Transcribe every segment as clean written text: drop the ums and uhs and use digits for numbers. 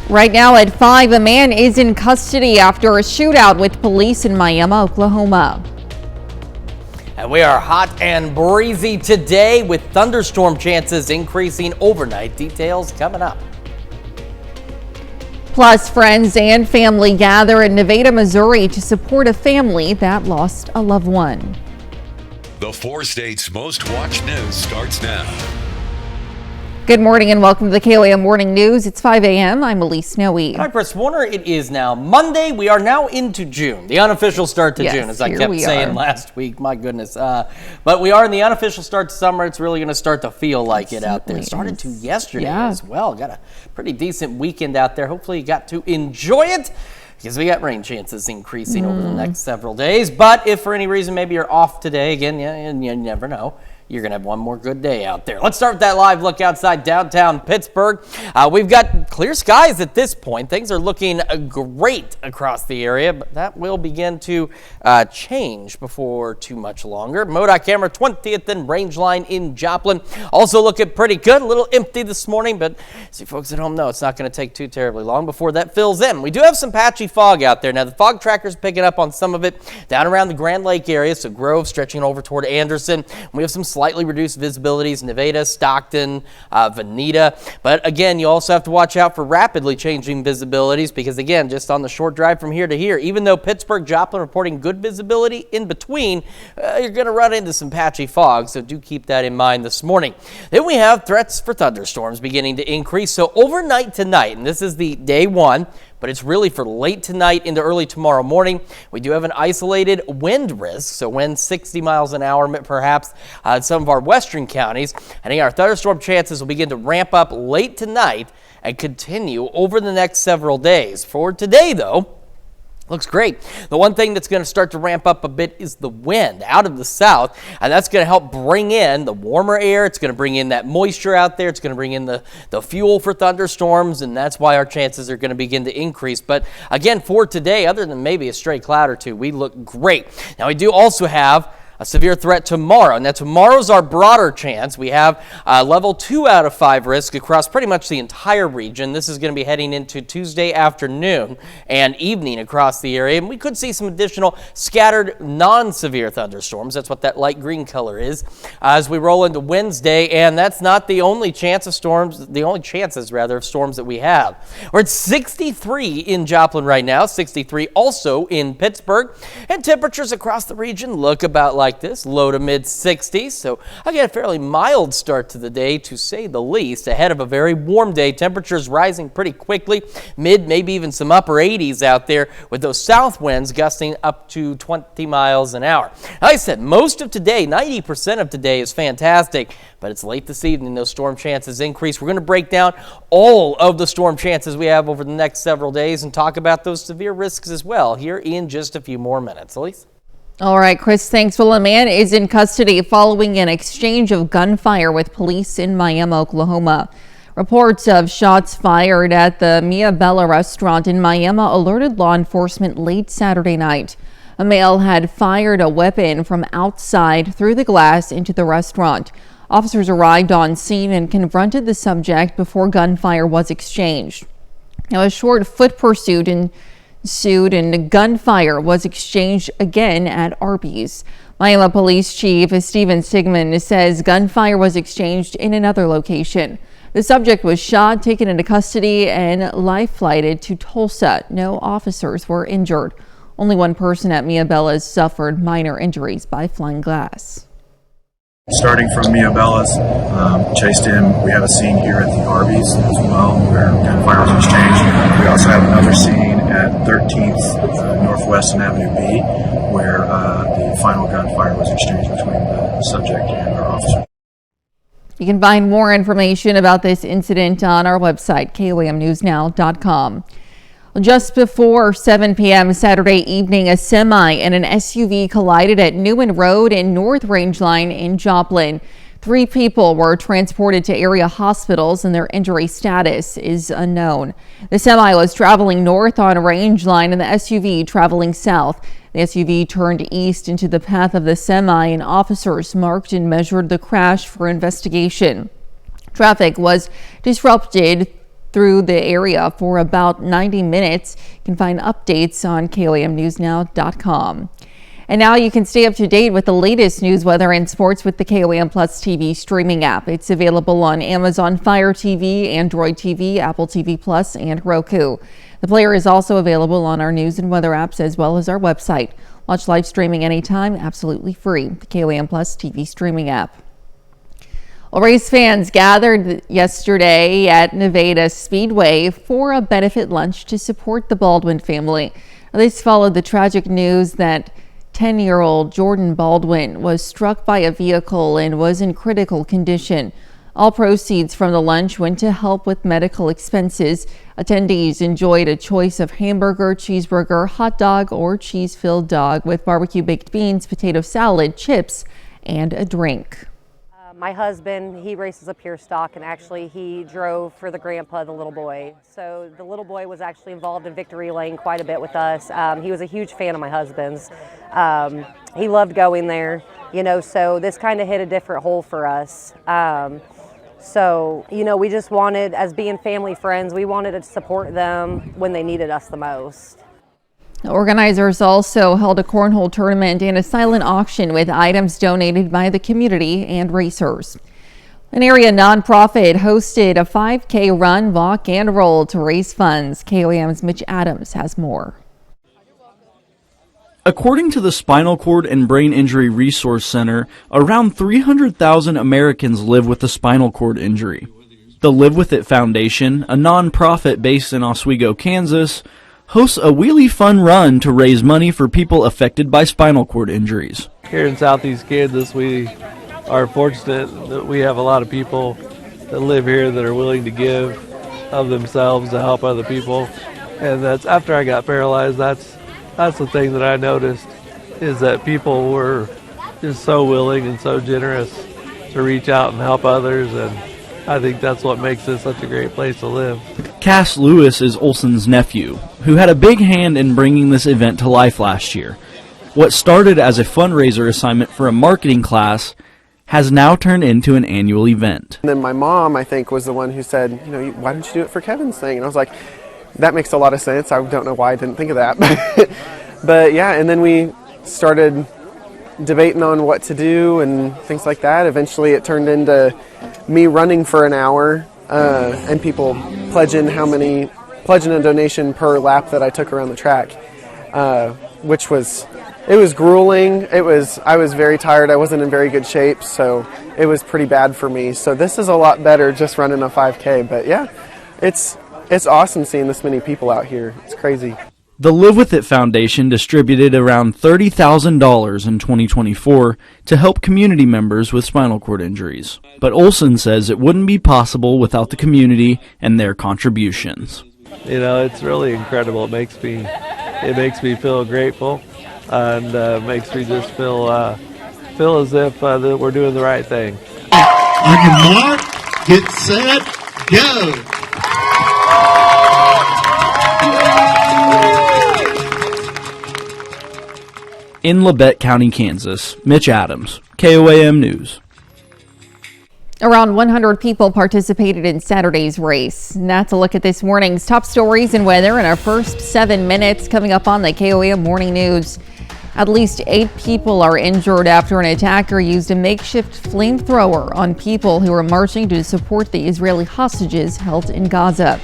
Right now at 5, a man is in custody after a shootout with police in Miami, Oklahoma. And we are hot and breezy today with thunderstorm chances increasing overnight. Details coming up. Plus, friends and family gather in Nevada, Missouri to support a family that lost a loved one. The 4 states' most watched news starts now. Good morning and welcome to the KOAM Morning News. It's 5 a.m. I'm Elise Snowy. Hi, Chris Warner. It is now Monday. We are now into June, the unofficial start to June, as I kept saying last week. My goodness. But we are in the unofficial start to summer. It's really going to start to feel like it out there. It started to yesterday as well. Got a pretty decent weekend out there. Hopefully you got to enjoy it, because we got rain chances increasing over the next several days. But if for any reason maybe you're off today, again, you never know. You're going to have one more good day out there. Let's start with that live look outside downtown Pittsburgh. We've got clear skies at this point. Things are looking great across the area, but that will begin to change before too much longer. MoDOT camera 20th and range line in Joplin also looking pretty good. A little empty this morning, but as you folks at home know, it's not going to take too terribly long before that fills in. We do have some patchy fog out there. Now, the fog tracker's picking up on some of it down around the Grand Lake area, so Grove stretching over toward Anderson. We have some slightly reduced visibilities, Nevada, Stockton, Veneta. But again, you also have to watch out for rapidly changing visibilities because, again, just on the short drive from here to here, even though Pittsburgh, Joplin reporting good visibility in between, you're going to run into some patchy fog, so do keep that in mind this morning. Then we have threats for thunderstorms beginning to increase. So overnight tonight, and this is the day one, but it's really for late tonight into early tomorrow morning. We do have an isolated wind risk, so winds 60 miles an hour perhaps in some of our western counties. And our thunderstorm chances will begin to ramp up late tonight and continue over the next several days. For today, though, looks great. The one thing that's going to start to ramp up a bit is the wind out of the south, and that's going to help bring in the warmer air. It's going to bring in that moisture out there. It's going to bring in the fuel for thunderstorms, and that's why our chances are going to begin to increase. But again, for today, other than maybe a stray cloud or two, we look great. Now, we do also have a severe threat tomorrow. Now, tomorrow's our broader chance. We have level 2 out of 5 risk across pretty much the entire region. This is going to be heading into Tuesday afternoon and evening across the area. And we could see some additional scattered non-severe thunderstorms. That's what that light green color is as we roll into Wednesday. And that's not the only chance of storms, the only chances rather of storms that we have. We're at 63 in Joplin right now, 63 also in Pittsburgh. And temperatures across the region look about like this, low to mid 60s. So again, a fairly mild start to the day, to say the least, ahead of a very warm day. Temperatures rising pretty quickly, mid, maybe even some upper 80s out there, with those south winds gusting up to 20 miles an hour. Like I said, most of today, 90% of today is fantastic, but it's late this evening. Those storm chances increase. We're going to break down all of the storm chances we have over the next several days and talk about those severe risks as well here in just a few more minutes. Elise? All right, Chris, thanks. Well, a man is in custody following an exchange of gunfire with police in Miami, Oklahoma. Reports of shots fired at the Mia Bella restaurant in Miami alerted law enforcement late Saturday night. A male had fired a weapon from outside through the glass into the restaurant. Officers arrived on scene and confronted the subject before gunfire was exchanged. Now, a short foot pursuit ensued and gunfire was exchanged again at Arby's. Miami Police Chief Stephen Sigmund says gunfire was exchanged in another location. The subject was shot, taken into custody, and life flighted to Tulsa. No officers were injured. Only one person at Mia Bella's suffered minor injuries by flying glass. Starting from Mia Bella's, chased him. We have a scene here at the Arby's as well where gunfire was exchanged. We also have another scene at 13th Northwest and Avenue B where the final gunfire was exchanged between the subject and our officer. You can find more information about this incident on our website, KOAMnewsnow.com. Just before 7 p.m. Saturday evening, a semi and an SUV collided at Newman Road and North Range Line in Joplin. 3 people were transported to area hospitals and their injury status is unknown. The semi was traveling north on Range Line and the SUV traveling south. The SUV turned east into the path of the semi and officers marked and measured the crash for investigation. Traffic was disrupted through the area for about 90 minutes. You can find updates on KOAMnewsnow.com. And now you can stay up to date with the latest news, weather, and sports with the KOAM Plus TV streaming app. It's available on Amazon Fire TV, Android TV, Apple TV Plus, and Roku. The player is also available on our news and weather apps as well as our website. Watch live streaming anytime, absolutely free. The KOAM Plus TV streaming app. Well, race fans gathered yesterday at Nevada Speedway for a benefit lunch to support the Baldwin family. This followed the tragic news that 10-year-old Jordan Baldwin was struck by a vehicle and was in critical condition. All proceeds from the lunch went to help with medical expenses. Attendees enjoyed a choice of hamburger, cheeseburger, hot dog, or cheese-filled dog with barbecue baked beans, potato salad, chips, and a drink. My husband, he races a pure stock, and actually he drove for the grandpa, the little boy. So the little boy was actually involved in victory lane quite a bit with us. He was a huge fan of my husband's. He loved going there, so this kind of hit a different hole for us. So, we just wanted, as being family friends, we wanted to support them when they needed us the most. Organizers also held a cornhole tournament and a silent auction with items donated by the community and racers. An area nonprofit hosted a 5K run, walk, and roll to raise funds. KOAM's Mitch Adams has more. According to the Spinal Cord and Brain Injury Resource Center, around 300,000 Americans live with a spinal cord injury. The Live With It Foundation, a nonprofit based in Oswego, Kansas, hosts a wheelie fun run to raise money for people affected by spinal cord injuries. Here in Southeast Kansas, we are fortunate that we have a lot of people that live here that are willing to give of themselves to help other people. And that's after I got paralyzed, that's the thing that I noticed, is that people were just so willing and so generous to reach out and help others, and I think that's what makes this such a great place to live. Cass Lewis is Olson's nephew, who had a big hand in bringing this event to life last year. What started as a fundraiser assignment for a marketing class has now turned into an annual event. And then my mom, I think, was the one who said, why don't you do it for Kevin's thing? And I was like, that makes a lot of sense. I don't know why I didn't think of that. But yeah, and then we started debating on what to do and things like that. Eventually it turned into me running for an hour and people pledging a donation per lap that I took around the track, which was grueling. I was very tired. I wasn't in very good shape, so it was pretty bad for me. So this is a lot better just running a 5K. But yeah, it's awesome seeing this many people out here. It's crazy. The Live With It Foundation distributed around $30,000 in 2024 to help community members with spinal cord injuries. But Olson says it wouldn't be possible without the community and their contributions. It's really incredible. It makes me feel grateful, and makes me just feel as if that we're doing the right thing. On your mark, get set, go! In Labette County, Kansas, Mitch Adams, KOAM News. Around 100 people participated in Saturday's race. And that's a look at this morning's top stories and weather in our first 7 minutes coming up on the KOAM Morning News. At least 8 people are injured after an attacker used a makeshift flamethrower on people who were marching to support the Israeli hostages held in Gaza.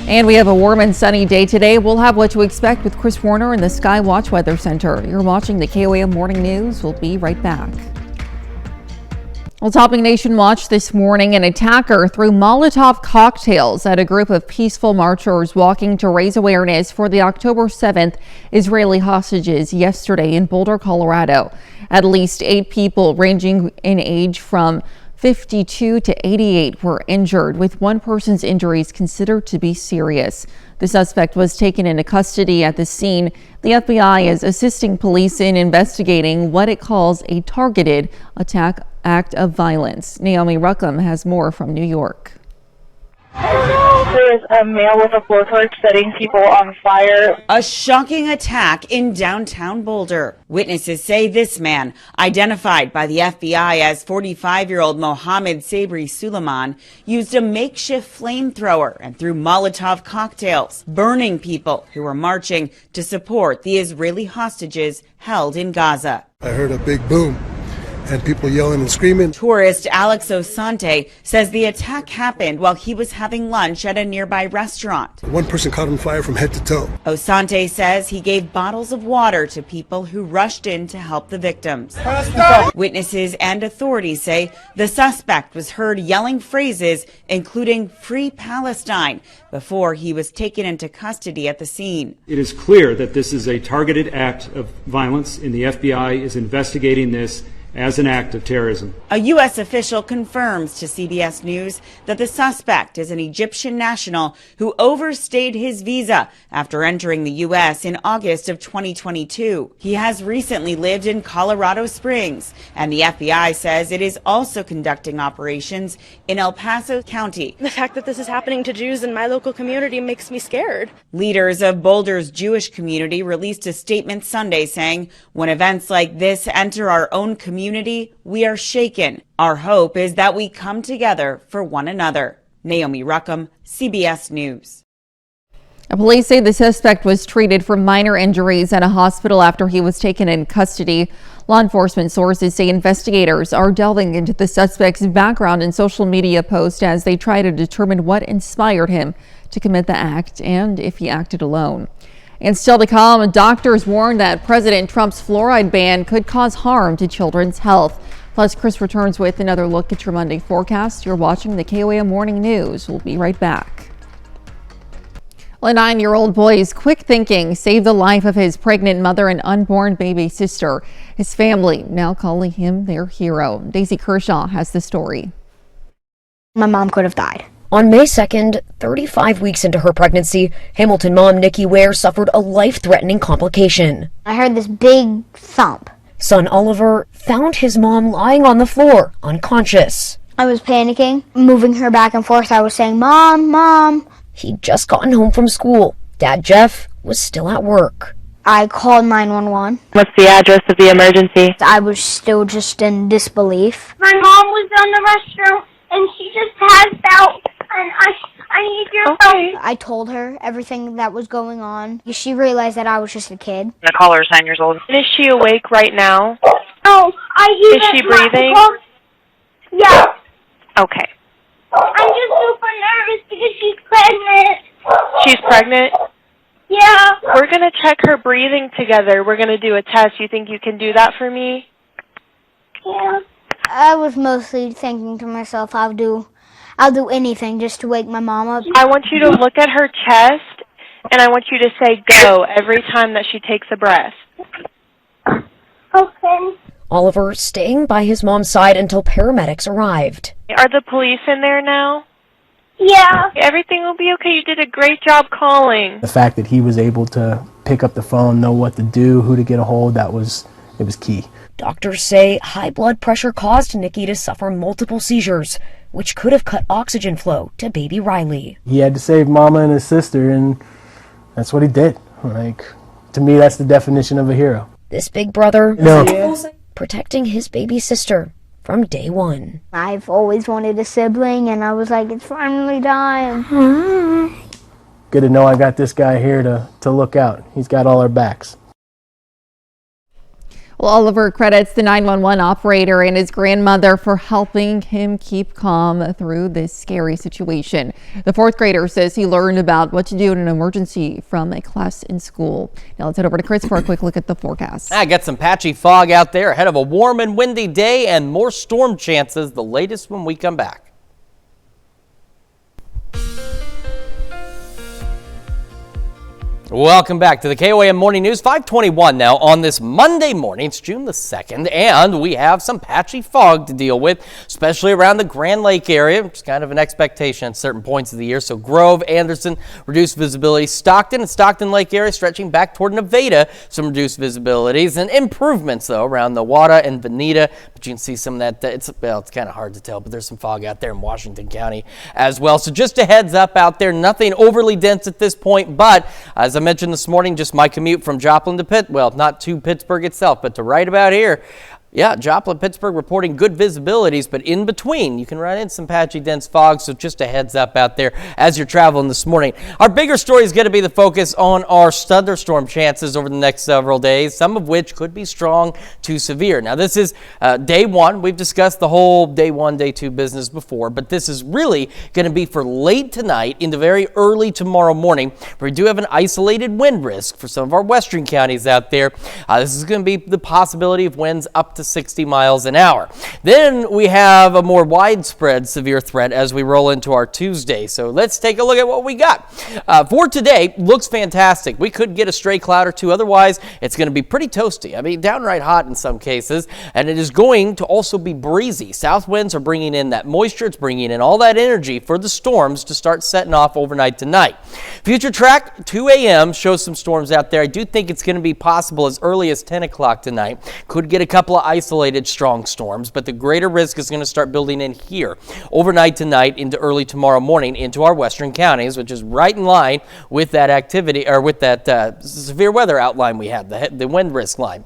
And we have a warm and sunny day today. We'll have what to expect with Chris Warner in the Skywatch Weather Center. You're watching the KOAM Morning News. We'll be right back. Well, topping Nation Watch this morning, an attacker threw Molotov cocktails at a group of peaceful marchers walking to raise awareness for the October 7th Israeli hostages yesterday in Boulder, Colorado. At least 8 people ranging in age from 52 to 88 were injured, with one person's injuries considered to be serious. The suspect was taken into custody at the scene. The FBI is assisting police in investigating what it calls a targeted act of violence. Naomi Ruckham has more from New York. There is a male with a blowtorch setting people on fire. A shocking attack in downtown Boulder. Witnesses say this man, identified by the FBI as 45-year-old Mohammed Sabri Suleiman, used a makeshift flamethrower and threw Molotov cocktails, burning people who were marching to support the Israeli hostages held in Gaza. I heard a big boom and people yelling and screaming. Tourist Alex Osante says the attack happened while he was having lunch at a nearby restaurant. One person caught on fire from head to toe. Osante says he gave bottles of water to people who rushed in to help the victims. Witnesses and authorities say the suspect was heard yelling phrases including "Free Palestine" before he was taken into custody at the scene. It is clear that this is a targeted act of violence, and the FBI is investigating this as an act of terrorism. A U.S. official confirms to CBS News that the suspect is an Egyptian national who overstayed his visa after entering the U.S. in August of 2022. He has recently lived in Colorado Springs, and the FBI says it is also conducting operations in El Paso County. The fact that this is happening to Jews in my local community makes me scared. Leaders of Boulder's Jewish community released a statement Sunday saying, when events like this enter our own community, we are shaken. Our hope is that we come together for one another. Naomi Ruckham, CBS News. Police say the suspect was treated for minor injuries at a hospital after he was taken in custody. Law enforcement sources say investigators are delving into the suspect's background and social media posts as they try to determine what inspired him to commit the act and if he acted alone. And still to come, doctors warn that President Trump's fluoride ban could cause harm to children's health. Plus, Chris returns with another look at your Monday forecast. You're watching the KOAM Morning News. We'll be right back. Well, a 9-year-old boy's quick thinking saved the life of his pregnant mother and unborn baby sister. His family now calling him their hero. Daisy Kershaw has the story. My mom could have died. On May 2nd, 35 weeks into her pregnancy, Hamilton mom Nikki Ware suffered a life-threatening complication. I heard this big thump. Son Oliver found his mom lying on the floor, unconscious. I was panicking, moving her back and forth. I was saying, "Mom, Mom." He'd just gotten home from school. Dad Jeff was still at work. I called 911. What's the address of the emergency? I was still just in disbelief. My mom was in the restroom and she just passed out. And I need your phone. I told her everything that was going on. She realized that I was just a kid. The caller is 9 years old. Is she awake right now? No, Is she breathing? Yeah. Okay. I'm just super nervous because she's pregnant. She's pregnant? Yeah. We're going to check her breathing together. We're going to do a test. You think you can do that for me? Yeah. I was mostly thinking to myself, I'll do anything just to wake my mom up. I want you to look at her chest, and I want you to say go every time that she takes a breath. Okay. Oliver staying by his mom's side until paramedics arrived. Are the police in there now? Yeah. Everything will be okay. You did a great job calling. The fact that he was able to pick up the phone, know what to do, who to get a hold, it was key. Doctors say high blood pressure caused Nikki to suffer multiple seizures, which could have cut oxygen flow to baby Riley. He had to save Mama and his sister, and that's what he did. To me, that's the definition of a hero. This big brother protecting his baby sister from day one. I've always wanted a sibling, and I was like, it's finally time. Good to know I got this guy here to look out. He's got all our backs. Well, Oliver credits the 911 operator and his grandmother for helping him keep calm through this scary situation. The fourth grader says he learned about what to do in an emergency from a class in school. Now let's head over to Chris for a quick look at the forecast. I got some patchy fog out there ahead of a warm and windy day and more storm chances, the latest when we come back. Welcome back to the KOAM Morning News, 5:21 now on this Monday morning. It's June the 2nd, and we have some patchy fog to deal with, especially around the Grand Lake area, which is kind of an expectation at certain points of the year. So Grove, Anderson, reduced visibility. Stockton and Stockton Lake area stretching back toward Nevada, some reduced visibilities, and improvements, though, around Nowata and Veneta. But you can see some of that. It's kind of hard to tell, but there's some fog out there in Washington County as well. So just a heads up out there, nothing overly dense at this point, but as I mentioned this morning, just my commute from Joplin to not to Pittsburgh itself, but to right about here. Yeah, Joplin, Pittsburgh reporting good visibilities, but in between, you can run into some patchy, dense fog, so just a heads up out there as you're traveling this morning. Our bigger story is going to be the focus on our thunderstorm chances over the next several days, some of which could be strong to severe. Now, this is day one. We've discussed the whole day one, day two business before, but this is really going to be for late tonight into very early tomorrow morning. We do have an isolated wind risk for some of our western counties out there. This is going to be the possibility of winds up to 60 miles an hour. Then we have a more widespread severe threat as we roll into our Tuesday. So let's take a look at what we got. For today, looks fantastic. We could get a stray cloud or two. Otherwise, it's going to be pretty toasty. I mean, downright hot in some cases. And it is going to also be breezy. South winds are bringing in that moisture. It's bringing in all that energy for the storms to start setting off overnight tonight. Future track, 2 a.m. shows some storms out there. I do think it's going to be possible as early as 10 o'clock tonight. Could get a couple of isolated strong storms, but the greater risk is going to start building in here overnight tonight into early tomorrow morning into our western counties, which is right in line with that activity or with that severe weather outline we had, the wind risk line.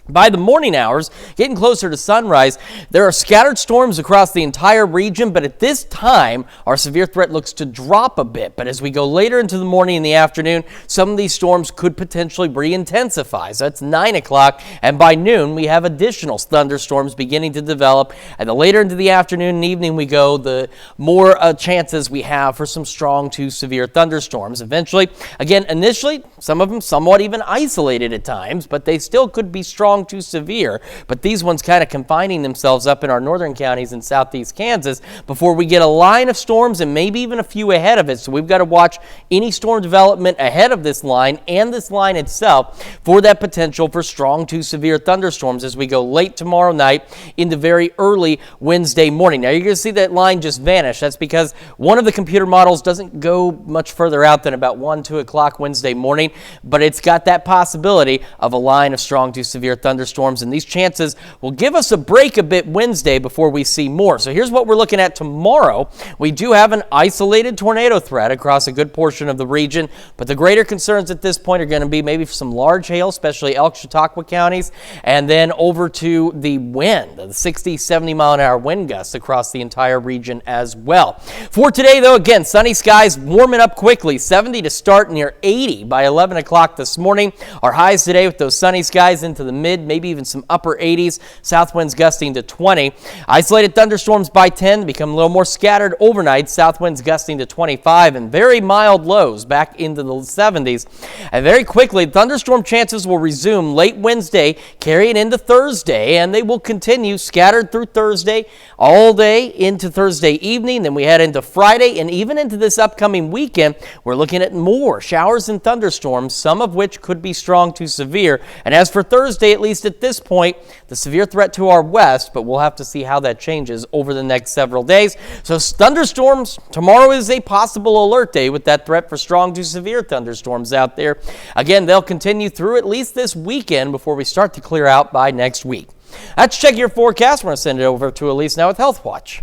By the morning hours, getting closer to sunrise, there are scattered storms across the entire region, but at this time, our severe threat looks to drop a bit. But as we go later into the morning and the afternoon, some of these storms could potentially re-intensify. So that's 9 o'clock, and by noon, we have additional thunderstorms beginning to develop. And the later into the afternoon and evening we go, the more chances we have for some strong to severe thunderstorms. Eventually, again, initially, some of them somewhat even isolated at times, but they still could be strong to severe, but these ones kind of confining themselves up in our northern counties in southeast Kansas before we get a line of storms and maybe even a few ahead of it. So we've got to watch any storm development ahead of this line and this line itself for that potential for strong to severe thunderstorms as we go late tomorrow night into very early Wednesday morning. Now you're going to see that line just vanish. That's because one of the computer models doesn't go much further out than about 2 o'clock Wednesday morning, but it's got that possibility of a line of strong to severe thunderstorms, and these chances will give us a break a bit Wednesday before we see more. So here's what we're looking at tomorrow. We do have an isolated tornado threat across a good portion of the region, but the greater concerns at this point are going to be maybe some large hail, especially Elk, Chautauqua counties, and then over to the wind, the 60, 70 mile an hour wind gusts across the entire region as well. For today, though, again, sunny skies warming up quickly, 70 to start, near 80 by 11 o'clock this morning. Our highs today with those sunny skies into the mid, maybe even some upper 80s, south winds gusting to 20. Isolated thunderstorms by 10 become a little more scattered overnight, south winds gusting to 25, and very mild lows back into the 70s. And very quickly, thunderstorm chances will resume late Wednesday, carrying into Thursday, and they will continue scattered through Thursday all day into Thursday evening. Then we head into Friday and even into this upcoming weekend. We're looking at more showers and thunderstorms, some of which could be strong to severe. And as for Thursday, at least at this point, the severe threat to our west, but we'll have to see how that changes over the next several days. So thunderstorms, tomorrow is a possible alert day with that threat for strong to severe thunderstorms out there. Again, they'll continue through at least this weekend before we start to clear out by next week. Let's check your forecast. We're going to send it over to Elise now with Health Watch.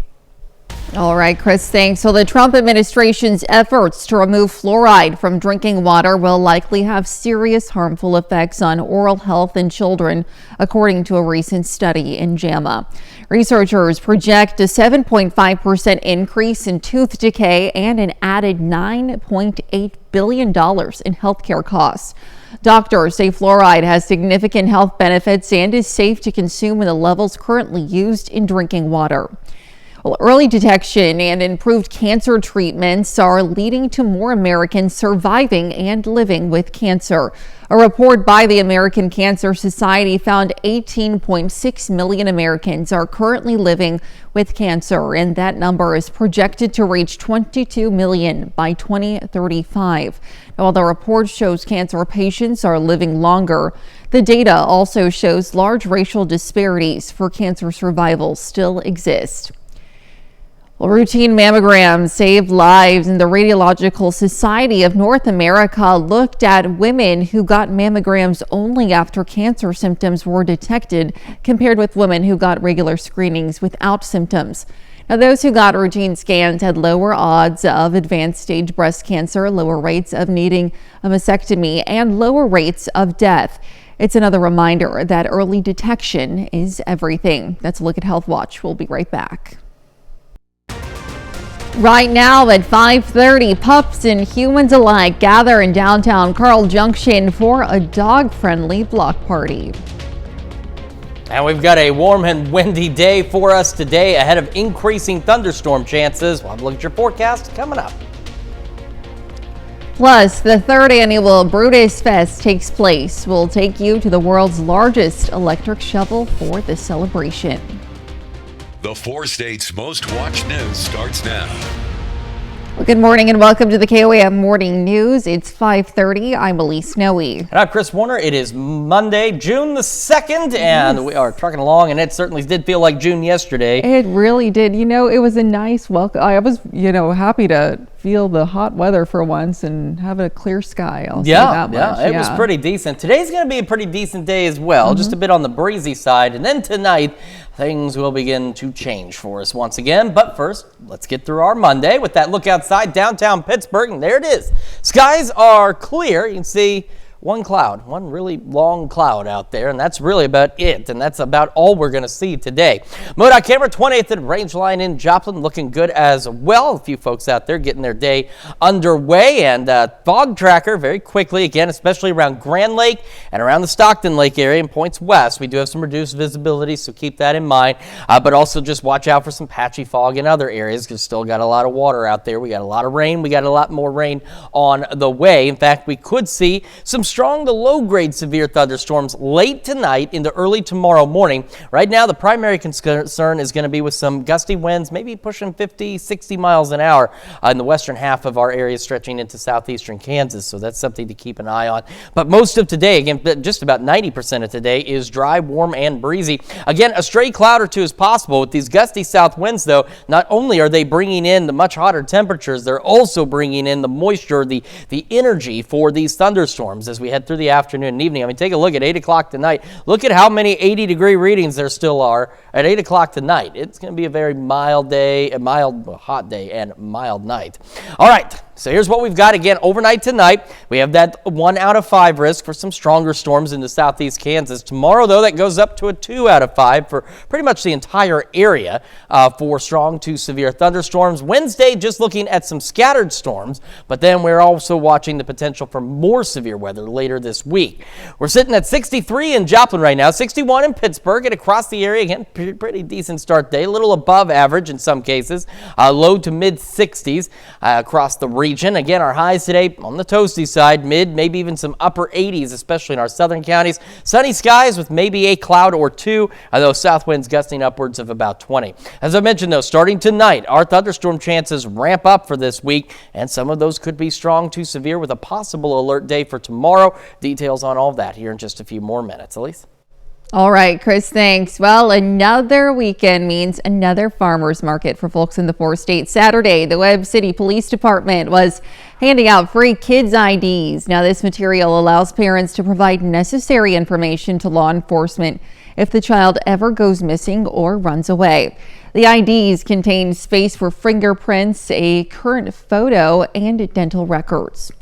All right, Chris, thanks. So the Trump administration's efforts to remove fluoride from drinking water will likely have serious harmful effects on oral health in children, according to a recent study in JAMA. Researchers project a 7.5% increase in tooth decay and an added $9.8 billion in healthcare costs. Doctors say fluoride has significant health benefits and is safe to consume in the levels currently used in drinking water. Well, early detection and improved cancer treatments are leading to more Americans surviving and living with cancer. A report by the American Cancer Society found 18.6 million Americans are currently living with cancer, and that number is projected to reach 22 million by 2035. While the report shows cancer patients are living longer, the data also shows large racial disparities for cancer survival still exist. Well, routine mammograms save lives, and the Radiological Society of North America looked at women who got mammograms only after cancer symptoms were detected compared with women who got regular screenings without symptoms. Now, those who got routine scans had lower odds of advanced stage breast cancer, lower rates of needing a mastectomy, and lower rates of death. It's another reminder that early detection is everything. That's a look at Health Watch. We'll be right back. Right now at 5:30, pups and humans alike gather in downtown Carl Junction for a dog-friendly block party. And we've got a warm and windy day for us today ahead of increasing thunderstorm chances. We'll have a look at your forecast coming up. Plus, the third annual Brutus Fest takes place. We'll take you to the world's largest electric shovel for the celebration. The 4 states' most watched news starts now. Well, good morning and welcome to the KOAM Morning News. It's 5:30. I'm Elise Snowy. And I'm Chris Warner. It is Monday, June the 2nd, and we are trucking along, and it certainly did feel like June yesterday. It really did. You know, it was a nice welcome. I was, happy to feel the hot weather for once and have a clear sky. I'll say that much. It was pretty decent. Today's going to be a pretty decent day as well, just a bit on the breezy side. And then tonight, things will begin to change for us once again. But first, let's get through our Monday with that look outside downtown Pittsburgh. And there it is. Skies are clear. You can see one really long cloud out there, and that's really about it, and that's about all we're going to see today. MoDOT camera 20th and Range Line in Joplin looking good as well. A few folks out there getting their day underway, and fog tracker very quickly, again, especially around Grand Lake and around the Stockton Lake area and points west. We do have some reduced visibility, so keep that in mind, but also just watch out for some patchy fog in other areas because still got a lot of water out there. We got a lot of rain. We got a lot more rain on the way. In fact, we could see some strong to low-grade severe thunderstorms late tonight into early tomorrow morning. Right now, the primary concern is going to be with some gusty winds, maybe pushing 50, 60 miles an hour in the western half of our area, stretching into southeastern Kansas. So that's something to keep an eye on. But most of today, again, just about 90% of today is dry, warm, and breezy. Again, a stray cloud or two is possible. With these gusty south winds, though, not only are they bringing in the much hotter temperatures, they're also bringing in the moisture, the energy for these thunderstorms as we head through the afternoon and evening. I mean, take a look at 8 o'clock tonight. Look at how many 80-degree readings there still are at 8 o'clock tonight. It's going to be a very mild day, hot day, and mild night. All right. So here's what we've got again overnight tonight. We have that 1 out of 5 risk for some stronger storms into southeast Kansas. Tomorrow, though, that goes up to a 2 out of 5 for pretty much the entire area for strong to severe thunderstorms. Wednesday, just looking at some scattered storms, but then we're also watching the potential for more severe weather later this week. We're sitting at 63 in Joplin right now, 61 in Pittsburgh, and across the area, again, pretty decent start day, a little above average in some cases, low to mid 60s across the region. Again, our highs today on the toasty side, mid, maybe even some upper 80s, especially in our southern counties. Sunny skies with maybe a cloud or two, although south winds gusting upwards of about 20. As I mentioned, though, starting tonight, our thunderstorm chances ramp up for this week, and some of those could be strong to severe with a possible alert day for tomorrow. Details on all of that here in just a few more minutes. Elise? All right, Chris, thanks. Well, another weekend means another farmers market for folks in the 4 states. Saturday, the Webb City Police Department was handing out free kids' IDs. Now, this material allows parents to provide necessary information to law enforcement if the child ever goes missing or runs away. The IDs contain space for fingerprints, a current photo, and dental records.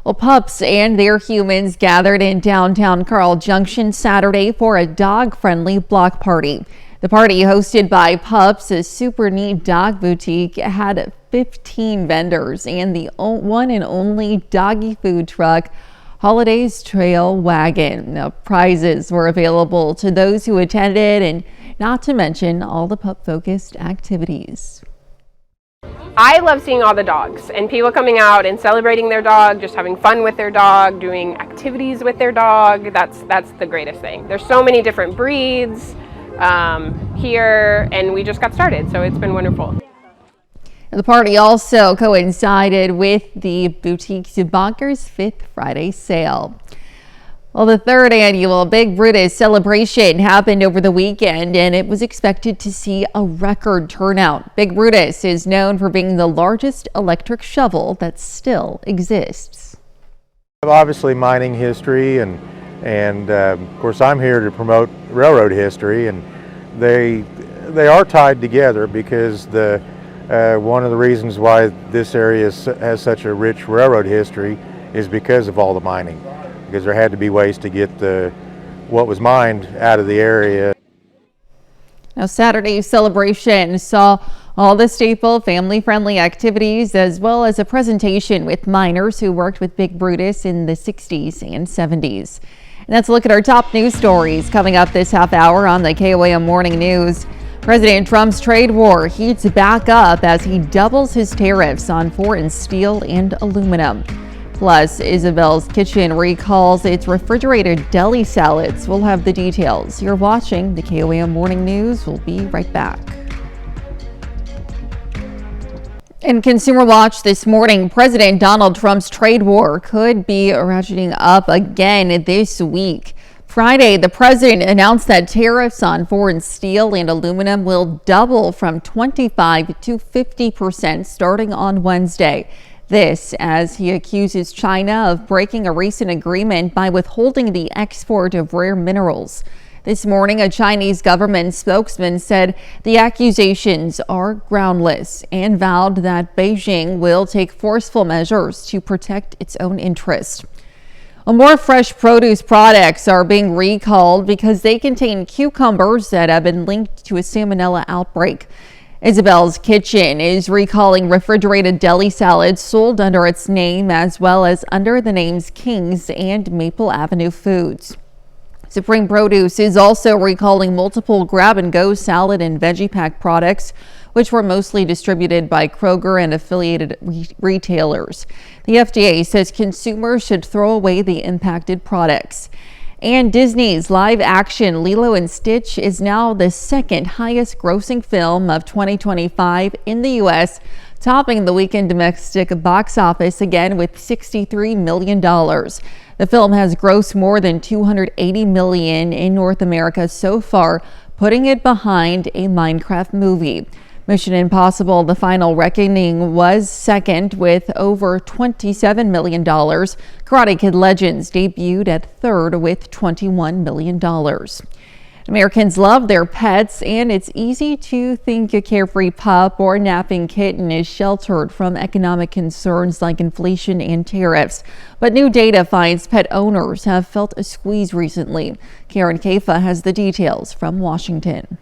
Well, pups and their humans gathered in downtown Carl Junction Saturday for a dog-friendly block party. The party, hosted by Pups, a super neat dog boutique, had 15 vendors and the one and only doggy food truck, Holidays Trail Wagon. Now, prizes were available to those who attended, and not to mention all the pup-focused activities. I love seeing all the dogs and people coming out and celebrating their dog, just having fun with their dog, doing activities with their dog. That's the greatest thing. There's so many different breeds here, and we just got started, so it's been wonderful. The party also coincided with the Boutique du Bonker's 5th Friday sale. Well, the third annual Big Brutus celebration happened over the weekend, and it was expected to see a record turnout. Big Brutus is known for being the largest electric shovel that still exists. Obviously mining history, and of course I'm here to promote railroad history, and they are tied together because one of the reasons why this area has such a rich railroad history is because of all the mining. Because there had to be ways to get what was mined out of the area. Now, Saturday's celebration saw all the staple family-friendly activities, as well as a presentation with miners who worked with Big Brutus in the 60s and 70s. And let's look at our top news stories coming up this half hour on the KOAM Morning News. President Trump's trade war heats back up as he doubles his tariffs on foreign steel and aluminum. Plus, Isabel's Kitchen recalls its refrigerated deli salads. We'll have the details. You're watching the KOAM Morning News. We'll be right back. In Consumer Watch this morning, President Donald Trump's trade war could be ratcheting up again this week. Friday, the president announced that tariffs on foreign steel and aluminum will double from 25% to 50% starting on Wednesday. This as he accuses China of breaking a recent agreement by withholding the export of rare minerals. This morning, a Chinese government spokesman said the accusations are groundless and vowed that Beijing will take forceful measures to protect its own interest. More fresh produce products are being recalled because they contain cucumbers that have been linked to a salmonella outbreak. Isabel's Kitchen is recalling refrigerated deli salads sold under its name, as well as under the names King's and Maple Avenue Foods. Supreme Produce is also recalling multiple grab-and-go salad and veggie pack products, which were mostly distributed by Kroger and affiliated retailers. The FDA says consumers should throw away the impacted products. And Disney's live-action Lilo & Stitch is now the second highest grossing film of 2025 in the U.S., topping the weekend domestic box office again with $63 million. The film has grossed more than $280 million in North America so far, putting it behind a Minecraft movie. Mission Impossible: The Final Reckoning was second with over $27 million. Karate Kid Legends debuted at third with $21 million. Americans love their pets, and it's easy to think a carefree pup or napping kitten is sheltered from economic concerns like inflation and tariffs. But new data finds pet owners have felt a squeeze recently. Karen Kafa has the details from Washington.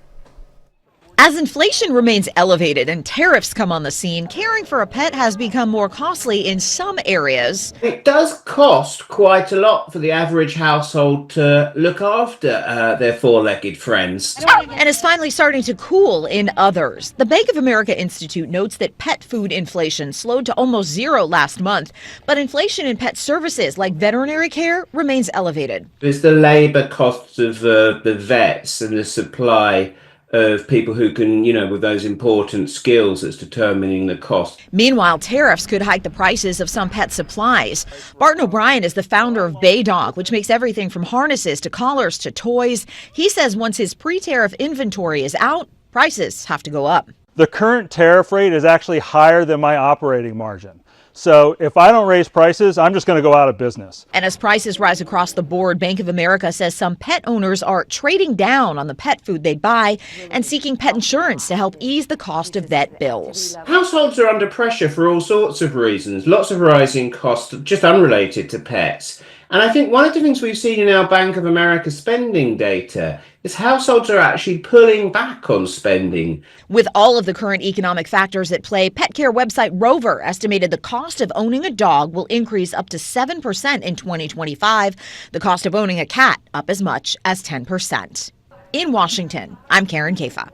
As inflation remains elevated and tariffs come on the scene, caring for a pet has become more costly in some areas. It does cost quite a lot for the average household to look after their four-legged friends. And is finally starting to cool in others. The Bank of America Institute notes that pet food inflation slowed to almost zero last month, but inflation in pet services like veterinary care remains elevated. There's the labor costs of the vets and the supply of people who can, with those important skills that's determining the cost. Meanwhile, tariffs could hike the prices of some pet supplies. Barton O'Brien is the founder of Bay Dog, which makes everything from harnesses to collars to toys. He says once his pre-tariff inventory is out, prices have to go up. The current tariff rate is actually higher than my operating margin. So if I don't raise prices, I'm just going to go out of business. And as prices rise across the board, Bank of America says some pet owners are trading down on the pet food they buy and seeking pet insurance to help ease the cost of vet bills. Households are under pressure for all sorts of reasons, lots of rising costs just unrelated to pets. And I think one of the things we've seen in our Bank of America spending data is households are actually pulling back on spending. With all of the current economic factors at play, pet care website Rover estimated the cost of owning a dog will increase up to 7% in 2025. The cost of owning a cat up as much as 10%. In Washington, I'm Karen Kafa.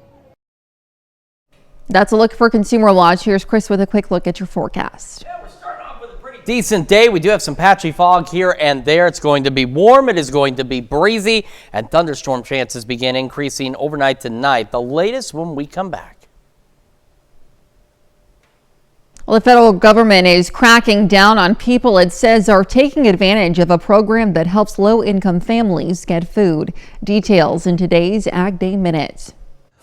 That's a look for Consumer Watch. Here's Chris with a quick look at your forecast. Decent day. We do have some patchy fog here and there. It's going to be warm. It is going to be breezy, and thunderstorm chances begin increasing overnight tonight. The latest when we come back. Well, the federal government is cracking down on people it says are taking advantage of a program that helps low-income families get food. Details in today's Ag Day Minute.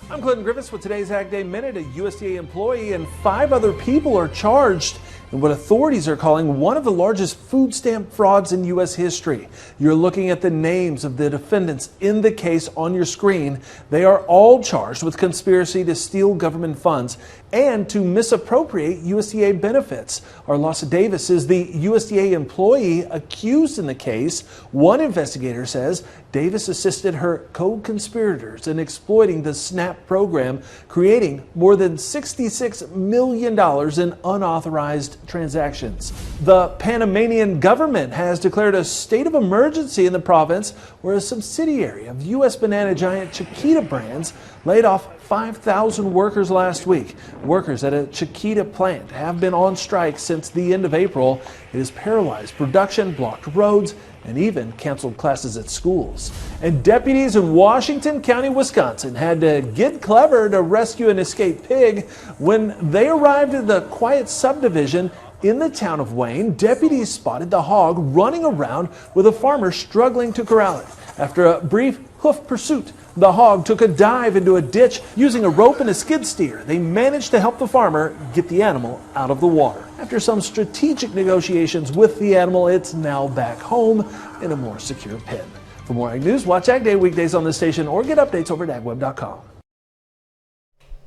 I'm Clinton Griffiths with today's Ag Day Minute. A USDA employee and 5 other people are charged in what authorities are calling one of the largest food stamp frauds in U.S. history. You're looking at the names of the defendants in the case on your screen. They are all charged with conspiracy to steal government funds and to misappropriate USDA benefits. Arlassa Davis is the USDA employee accused in the case. One investigator says Davis assisted her co-conspirators in exploiting the SNAP program, creating more than $66 million in unauthorized transactions. The Panamanian government has declared a state of emergency in the province, where a subsidiary of U.S. banana giant Chiquita Brands laid off 5,000 workers last week. Workers at a Chiquita plant have been on strike since the end of April. It has paralyzed production, blocked roads, and even canceled classes at schools. And deputies in Washington County, Wisconsin had to get clever to rescue an escaped pig. When they arrived at the quiet subdivision in the town of Wayne, deputies spotted the hog running around with a farmer struggling to corral it. After a brief hoof pursuit, the hog took a dive into a ditch using a rope and a skid steer. They managed to help the farmer get the animal out of the water. After some strategic negotiations with the animal, it's now back home in a more secure pen. For more Ag News, watch Ag Day weekdays on this station or get updates over at agweb.com.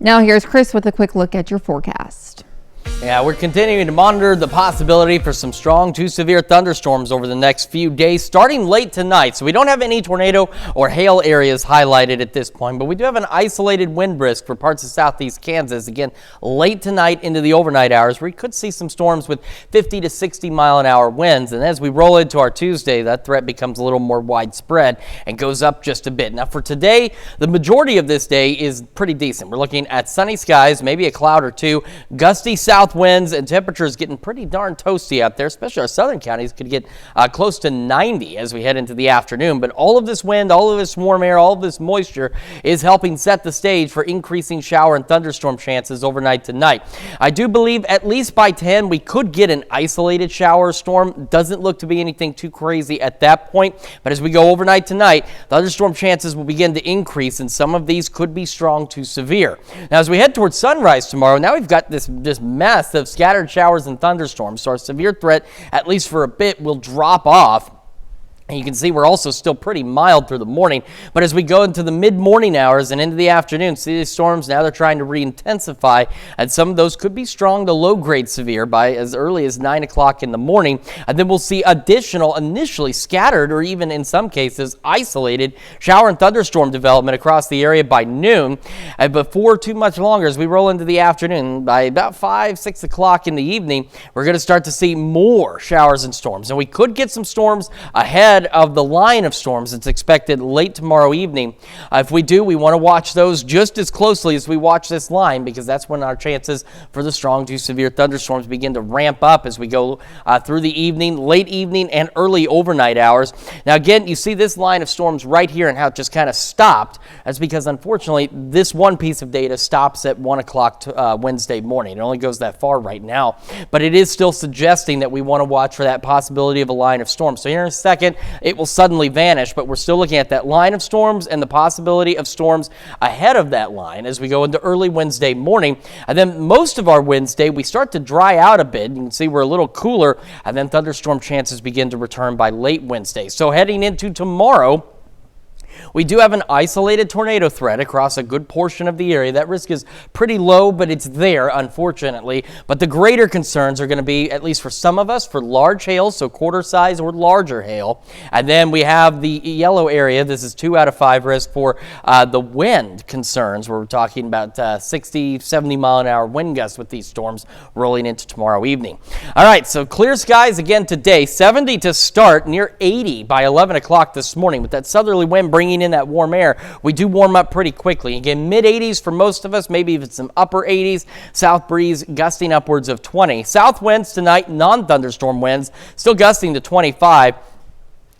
Now here's Chris with a quick look at your forecast. Yeah, we're continuing to monitor the possibility for some strong to severe thunderstorms over the next few days, starting late tonight. So we don't have any tornado or hail areas highlighted at this point, but we do have an isolated wind risk for parts of southeast Kansas. Again, late tonight into the overnight hours, we could see some storms with 50 to 60 mile an hour winds. And as we roll into our Tuesday, that threat becomes a little more widespread and goes up just a bit. Now for today, the majority of this day is pretty decent. We're looking at sunny skies, maybe a cloud or two, gusty south winds, and temperatures getting pretty darn toasty out there, especially our southern counties could get close to 90 as we head into the afternoon. But all of this wind, all of this warm air, all of this moisture is helping set the stage for increasing shower and thunderstorm chances overnight tonight. I do believe at least by 10 we could get an isolated shower storm. Doesn't look to be anything too crazy at that point, but as we go overnight tonight, thunderstorm chances will begin to increase, and some of these could be strong to severe. Now as we head towards sunrise tomorrow, now we've got this mess of scattered showers and thunderstorms, so our severe threat, at least for a bit, will drop off. And you can see we're also still pretty mild through the morning. But as we go into the mid-morning hours and into the afternoon, see these storms, now they're trying to re-intensify. And some of those could be strong to low-grade severe by as early as 9 o'clock in the morning. And then we'll see additional, initially scattered or even in some cases isolated shower and thunderstorm development across the area by noon. And before too much longer, as we roll into the afternoon, by about 5, 6 o'clock in the evening, we're going to start to see more showers and storms. And we could get some storms ahead of the line of storms that's expected late tomorrow evening. If we do, we want to watch those just as closely as we watch this line, because that's when our chances for the strong to severe thunderstorms begin to ramp up as we go through the evening, late evening, and early overnight hours. Now again, you see this line of storms right here and how it just kind of stopped. That's because unfortunately this one piece of data stops at 1 o'clock Wednesday morning. It only goes that far right now, but it is still suggesting that we want to watch for that possibility of a line of storms. So here in a second, it will suddenly vanish, but we're still looking at that line of storms and the possibility of storms ahead of that line as we go into early Wednesday morning. And then most of our Wednesday, we start to dry out a bit. You can see we're a little cooler, and then thunderstorm chances begin to return by late Wednesday. So heading into tomorrow, we do have an isolated tornado threat across a good portion of the area. That risk is pretty low, but it's there, unfortunately. But the greater concerns are going to be, at least for some of us, for large hail, so quarter size or larger hail. And then we have the yellow area. This is 2 out of 5 risk for the wind concerns, where we're talking about 60, 70 mile an hour wind gusts with these storms rolling into tomorrow evening. All right, so clear skies again today. 70 to start, near 80 by 11 o'clock this morning, with that southerly wind bringing bringing in that warm air, we do warm up pretty quickly. Again, mid-80s for most of us, maybe even some upper 80s. South breeze gusting upwards of 20. South winds tonight, non-thunderstorm winds, still gusting to 25.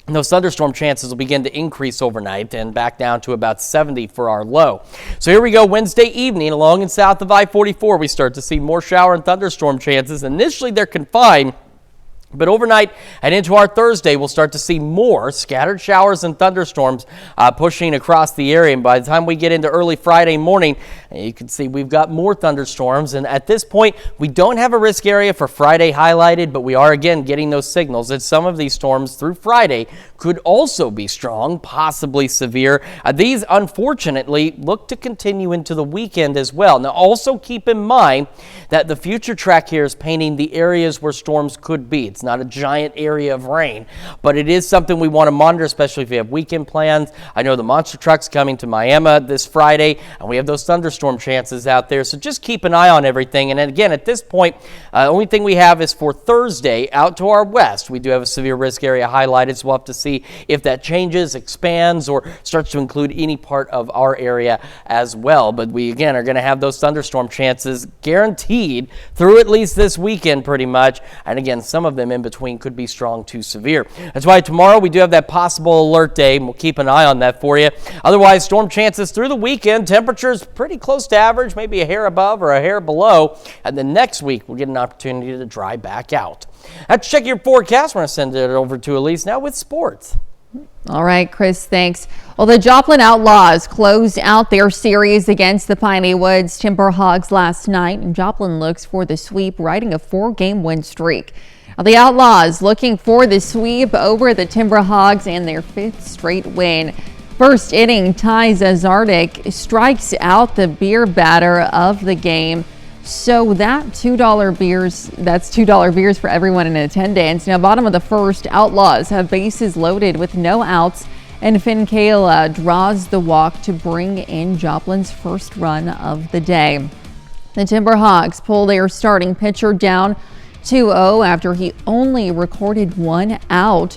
And those thunderstorm chances will begin to increase overnight and back down to about 70 for our low. So here we go, Wednesday evening, along and south of I-44, we start to see more shower and thunderstorm chances. Initially, they're confined, but overnight and into our Thursday, we'll start to see more scattered showers and thunderstorms pushing across the area. And by the time we get into early Friday morning, you can see we've got more thunderstorms. And at this point, we don't have a risk area for Friday highlighted, but we are again getting those signals that some of these storms through Friday could also be strong, possibly severe. These, unfortunately, look to continue into the weekend as well. Now, also keep in mind that the future track here is painting the areas where storms could be. It's not a giant area of rain, but it is something we want to monitor, especially if you have weekend plans. I know the monster truck's coming to Miami this Friday, and we have those thunderstorm chances out there. So just keep an eye on everything. And again, at this point, the only thing we have is for Thursday out to our west. We do have a severe risk area highlighted, so we'll have to see if that changes, expands, or starts to include any part of our area as well. But we, again, are going to have those thunderstorm chances guaranteed through at least this weekend pretty much. And again, some of them in between could be strong to severe. That's why tomorrow we do have that possible alert day, and we'll keep an eye on that for you. Otherwise, storm chances through the weekend. Temperatures pretty close to average, maybe a hair above or a hair below. And then next week, we'll get an opportunity to dry back out. Let's check your forecast. We're going to send it over to Elise now with sports. All right, Chris, thanks. Well, the Joplin Outlaws closed out their series against the Piney Woods Timber Hogs last night, and Joplin looks for the sweep, riding a 4-game win streak. The Outlaws looking for the sweep over the Timber Hogs and their 5th straight win. First inning, Ty Zazardik strikes out the beer batter of the game. So that's $2 beers for everyone in attendance. Now, bottom of the first, Outlaws have bases loaded with no outs, and Finn Kayla draws the walk to bring in Joplin's first run of the day. The Timber Hogs pull their starting pitcher down 2-0 after he only recorded 1 out.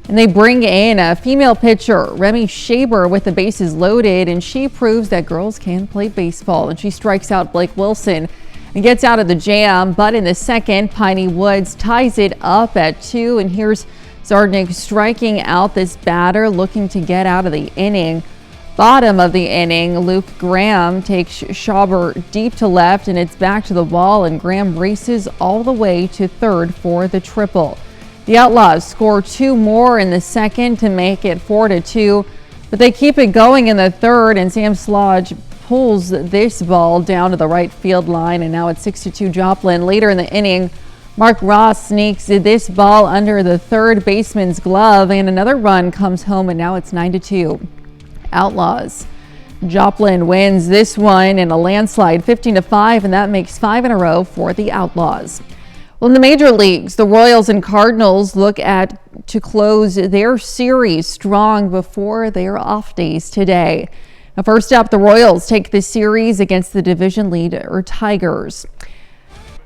And they bring in a female pitcher, Remy Shaber, with the bases loaded, and she proves that girls can play baseball. And she strikes out Blake Wilson and gets out of the jam. But in the second, Piney Woods ties it up at 2. And here's Zardnik striking out this batter, looking to get out of the inning. Bottom of the inning, Luke Graham takes Shaber deep to left, and it's back to the wall, and Graham races all the way to third for the triple. The Outlaws score 2 more in the second to make it 4-2, but they keep it going in the third, and Sam Slodge pulls this ball down to the right field line, and now it's 6-2 Joplin. Later in the inning, Mark Ross sneaks this ball under the third baseman's glove, and another run comes home, and now it's 9-2. Outlaws. Joplin wins this one in a landslide 15-5, and that makes 5 in a row for the Outlaws. Well, in the major leagues, the Royals and Cardinals look to close their series strong before their off days today. Now, first up, the Royals take the series against the division leader Tigers.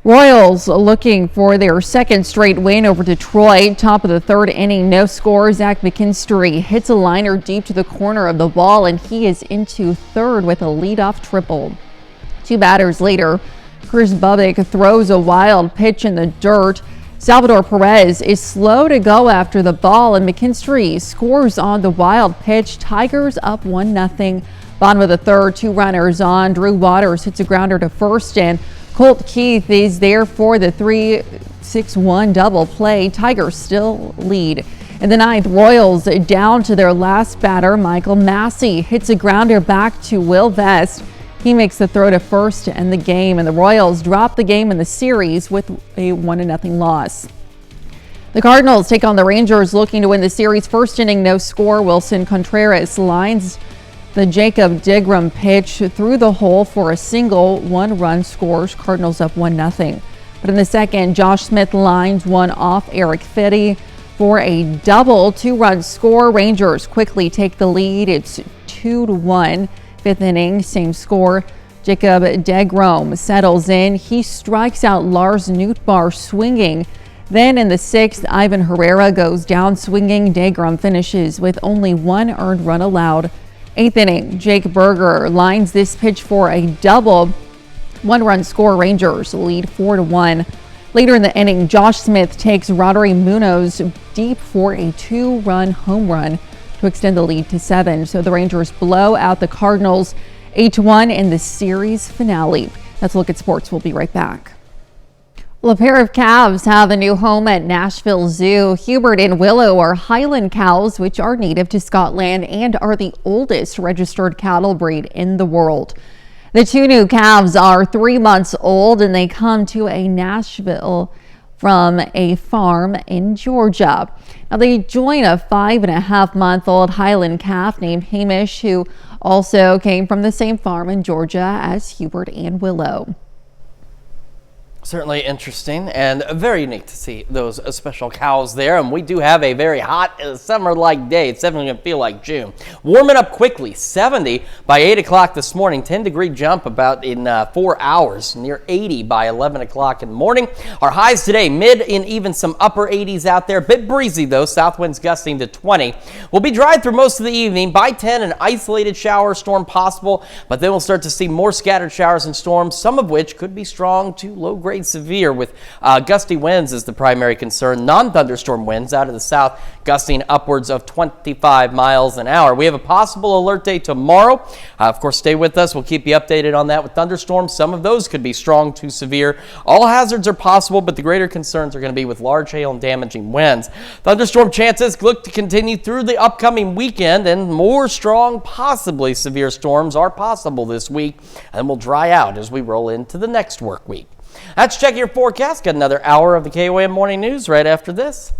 Royals looking for their 2nd straight win over Detroit. Top of the 3rd inning, no score. Zach McKinstry hits a liner deep to the corner of the ball, and he is into third with a leadoff triple. 2 batters later, Chris Bubbick throws a wild pitch in the dirt. Salvador Perez is slow to go after the ball, and McKinstry scores on the wild pitch. Tigers up 1-0. Bottom of the 3rd, 2 runners on. Drew Waters hits a grounder to first, and Colt Keith is there for the 3-6-1 double play. Tigers still lead. In the 9th, Royals down to their last batter. Michael Massey hits a grounder back to Will Vest. He makes the throw to first to end the game, and the Royals drop the game in the series with a 1-0 loss. The Cardinals take on the Rangers looking to win the series. First inning, no score. Wilson Contreras lines the Jacob Degram pitch through the hole for a single. 1 run scores. Cardinals up 1-0. But in the second, Josh Smith lines one off Eric Fitty for a double. 2-run score. Rangers quickly take the lead. It's 2-1. 5th inning, same score. Jacob Degram settles in. He strikes out Lars Nootbaar swinging, Then in the 6th, Ivan Herrera goes down swinging. DeGrom finishes with only 1 earned run allowed. 8th inning, Jake Berger lines this pitch for a double. 1-run score. Rangers lead 4-1. Later in the inning, Josh Smith takes Rodri Munoz deep for a 2-run home run to extend the lead to 7. So the Rangers blow out the Cardinals 8-1 in the series finale. That's a look at sports. We'll be right back. Well, a pair of calves have a new home at Nashville Zoo. Hubert and Willow are Highland cows, which are native to Scotland and are the oldest registered cattle breed in the world. The 2 new calves are 3 months old and they come to Nashville from a farm in Georgia. Now they join a 5.5-month-old Highland calf named Hamish, who also came from the same farm in Georgia as Hubert and Willow. Certainly interesting and very unique to see those special cows there. And we do have a very hot summer-like day. It's definitely going to feel like June. Warming up quickly, 70 by 8 o'clock this morning, 10-degree jump about in 4 hours, near 80 by 11 o'clock in the morning. Our highs today, mid and even some upper 80s out there. A bit breezy though, south winds gusting to 20. We'll be dry through most of the evening. By 10, an isolated shower storm possible, but then we'll start to see more scattered showers and storms, some of which could be strong to low-grade severe with gusty winds is the primary concern. Non-thunderstorm winds out of the south gusting upwards of 25 miles an hour. We have a possible alert day tomorrow. Of course, stay with us. We'll keep you updated on that with thunderstorms. Some of those could be strong to severe. All hazards are possible, but the greater concerns are going to be with large hail and damaging winds. Thunderstorm chances look to continue through the upcoming weekend, and more strong, possibly severe storms are possible this week, and will dry out as we roll into the next work week. Let's check your forecast. Got another hour of the KOAM Morning News right after this.